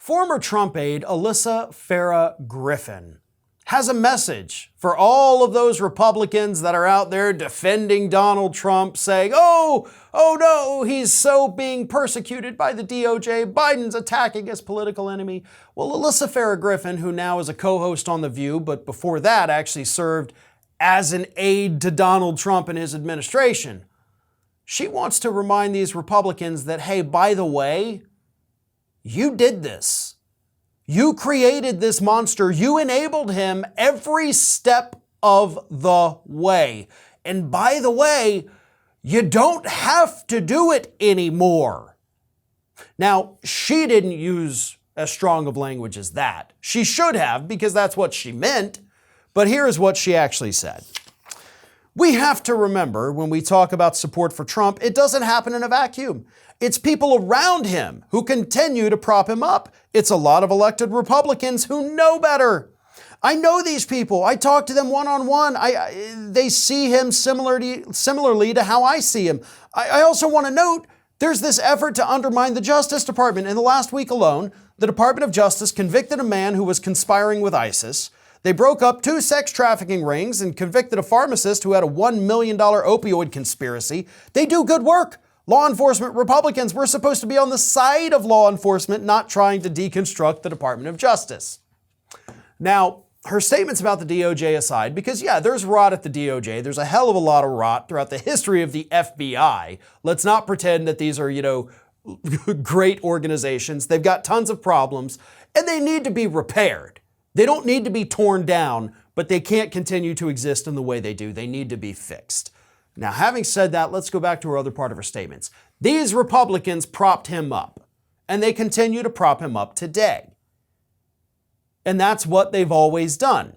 Former Trump aide Alyssa Farah Griffin has a message for all of those Republicans that are out there defending Donald Trump, saying, oh no, he's so being persecuted by the DOJ. Biden's attacking his political enemy. Well, Alyssa Farah Griffin, who now is a co-host on The View, but before that actually served as an aide to Donald Trump and his administration, she wants to remind these Republicans that, hey, by the way, you did this. You created this monster. You enabled him every step of the way. And by the way, you don't have to do it anymore. Now, she didn't use as strong of language as that. She should have, because that's what she meant. But here is what she actually said. We have to remember when we talk about support for Trump, it doesn't happen in a vacuum. It's people around him who continue to prop him up. It's a lot of elected Republicans who know better. I know these people. I talk to them one-on-one. They see him similarly to how I see him. I also want to note there's this effort to undermine the Justice Department. In the last week alone, the Department of Justice convicted a man who was conspiring with ISIS. They broke up 2 sex trafficking rings and convicted a pharmacist who had a $1 million opioid conspiracy. They do good work. Law enforcement Republicans were supposed to be on the side of law enforcement, not trying to deconstruct the Department of Justice. Now, her statements about the DOJ aside, because yeah, there's rot at the DOJ. There's a hell of a lot of rot throughout the history of the FBI. Let's not pretend that these are, great organizations. They've got tons of problems and they need to be repaired. They don't need to be torn down, but they can't continue to exist in the way they do. They need to be fixed. Now, having said that, let's go back to her other part of her statements. These Republicans propped him up, and they continue to prop him up today. And that's what they've always done.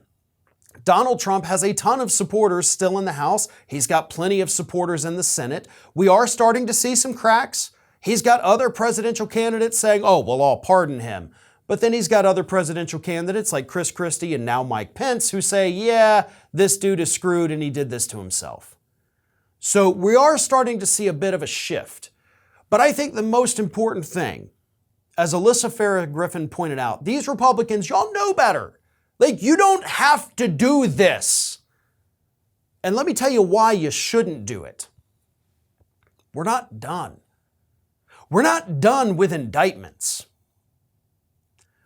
Donald Trump has a ton of supporters still in the House. He's got plenty of supporters in the Senate. We are starting to see some cracks. He's got other presidential candidates saying, oh, well, I'll pardon him. But then he's got other presidential candidates like Chris Christie and now Mike Pence who say, yeah, this dude is screwed and he did this to himself. So we are starting to see a bit of a shift. But I think the most important thing, as Alyssa Farah Griffin pointed out, these Republicans, y'all know better. Like, you don't have to do this. And let me tell you why you shouldn't do it. We're not done. We're not done with indictments.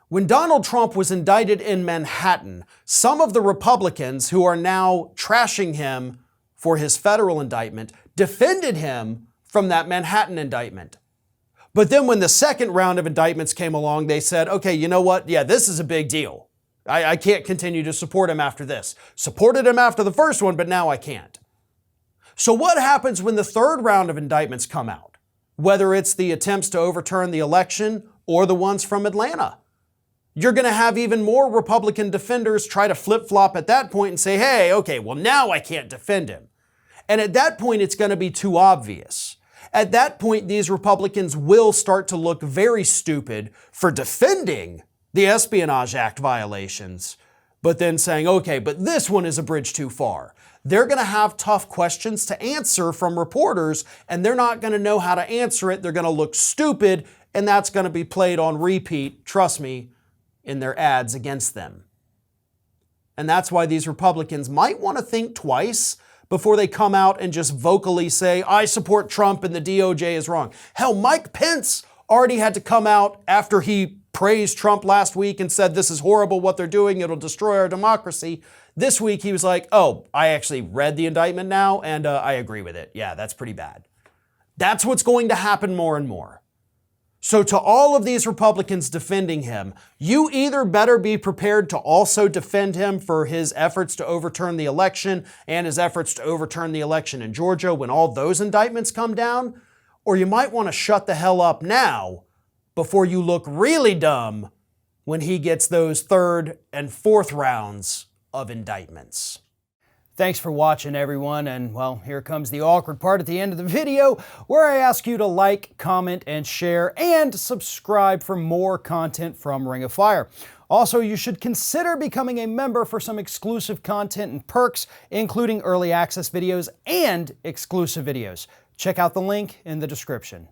When Donald Trump was indicted in Manhattan, some of the Republicans who are now trashing him for his federal indictment defended him from that Manhattan indictment. But then when the second round of indictments came along, they said, okay, you know what? Yeah, this is a big deal. I can't continue to support him after this. Supported him after the first one, but now I can't. So what happens when the third round of indictments come out? Whether it's the attempts to overturn the election or the ones from Atlanta. You're going to have even more Republican defenders try to flip-flop at that point and say, hey, okay, well now I can't defend him. And at that point, it's going to be too obvious. At that point, these Republicans will start to look very stupid for defending the Espionage Act violations, but then saying, okay, but this one is a bridge too far. They're going to have tough questions to answer from reporters, and they're not going to know how to answer it. They're going to look stupid, and that's going to be played on repeat, trust me, in their ads against them. And that's why these Republicans might want to think twice before they come out and just vocally say, I support Trump and the DOJ is wrong. Hell, Mike Pence already had to come out after he praised Trump last week and said, this is horrible what they're doing, it'll destroy our democracy. This week he was like, oh, I actually read the indictment now and I agree with it. Yeah, that's pretty bad. That's what's going to happen more and more. So to all of these Republicans defending him, you either better be prepared to also defend him for his efforts to overturn the election and his efforts to overturn the election in Georgia when all those indictments come down, or you might want to shut the hell up now before you look really dumb when he gets those third and fourth rounds of indictments. Thanks for watching, everyone, and well, here comes the awkward part at the end of the video where I ask you to like, comment, and share, and subscribe for more content from Ring of Fire. Also, you should consider becoming a member for some exclusive content and perks, including early access videos and exclusive videos. Check out the link in the description.